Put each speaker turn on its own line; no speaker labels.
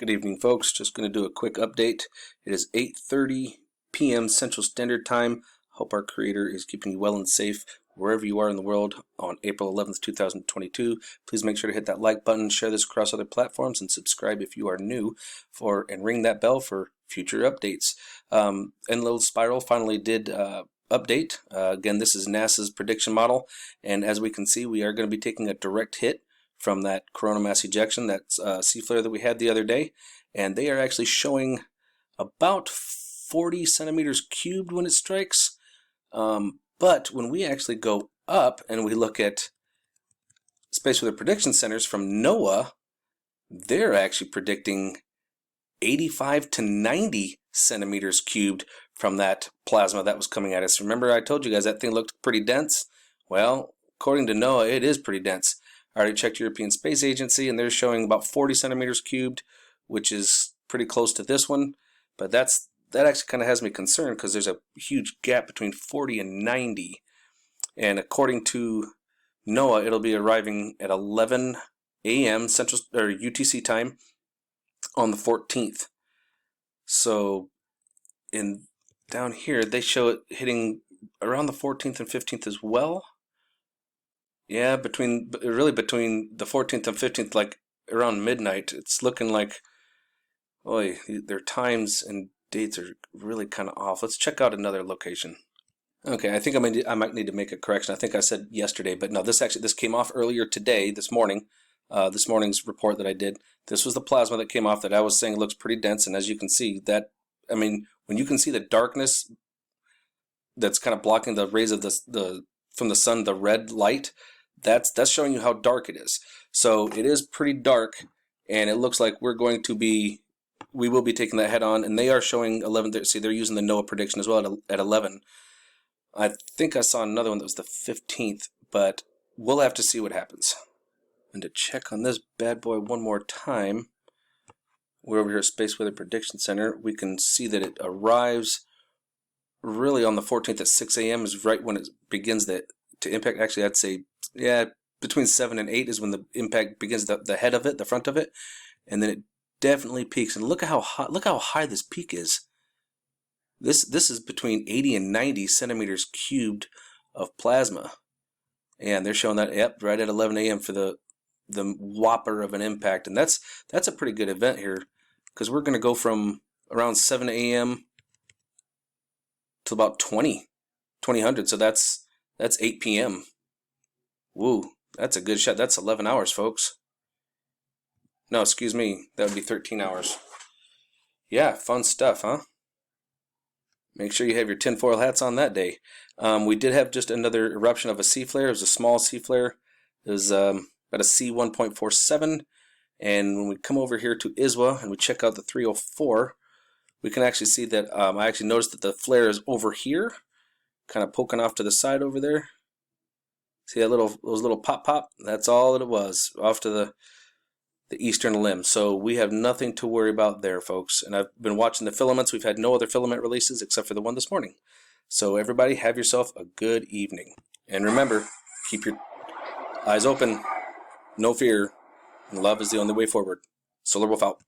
Good evening, folks. Just going to do a quick update. It is 8:30 p.m. Central Standard Time. Hope our Creator is keeping you well and safe wherever you are in the world on April 11th, 2022. Please make sure to hit that like button, share this across other platforms, and subscribe if you are new, and ring that bell for future updates. Enlil Spiral finally did update. Again, this is NASA's prediction model, and as we can see, we are going to be taking a direct hit from that coronal mass ejection, that C flare that we had the other day, and they are actually showing about 40 centimeters cubed when it strikes. But when we actually go up and we look at Space Weather Prediction Centers from NOAA, they're actually predicting 85 to 90 centimeters cubed from that plasma that was coming at us. Remember I told you guys that thing looked pretty dense? Well, according to NOAA, it is pretty dense. I already checked European Space Agency, and they're showing about 40 centimeters cubed, which is pretty close to this one. But that actually kind of has me concerned because there's a huge gap between 40 and 90. And according to NOAA, it'll be arriving at 11 a.m. Central or UTC time on the 14th. So down here they show it hitting around the 14th and 15th as well. Yeah, between the 14th and 15th, like around midnight. It's looking like, boy, their times and dates are really kind of off. Let's check out another location. Okay, I think I might need to make a correction. I think I said yesterday, but no, this came off earlier today, this morning. This morning's report that I did. This was the plasma that came off that I was saying looks pretty dense, and as you can see, when you can see the darkness that's kind of blocking the rays of from the sun, the red light, that's showing you how dark it is. So it is pretty dark, and it looks like we will be taking that head on, and they are showing 11. See, they're using the NOAA prediction as well at 11. I think I saw another one that was the 15th, but we'll have to see what happens. And to check on this bad boy one more time, we're over here at Space Weather Prediction Center. We can see that it arrives really on the 14th at 6 a.m. is right when it begins to impact. Actually, I'd say, yeah, between 7 and 8 is when the impact begins, the head of it, the front of it, and then it definitely peaks. And look how high this peak is. This is between 80 and 90 centimeters cubed of plasma, and they're showing that right at 11 a.m. for the whopper of an impact, and that's a pretty good event here, because we're going to go from around 7 a.m. to about 2000, so that's 8 p.m. Woo, that's a good shot. That's 11 hours, folks. No, excuse me, that would be 13 hours. Yeah, fun stuff, huh? Make sure you have your tinfoil hats on that day. We did have just another eruption of a C flare. It was a small C flare. It was about a C1.47. And when we come over here to ISWA and we check out the 304, we can actually see that I actually noticed that the flare is over here, kind of poking off to the side over there. See that those little pop? That's all that it was, off to the eastern limb. So we have nothing to worry about there, folks. And I've been watching the filaments. We've had no other filament releases except for the one this morning. So everybody, have yourself a good evening. And remember, keep your eyes open, no fear, and love is the only way forward. Solar Wolf out.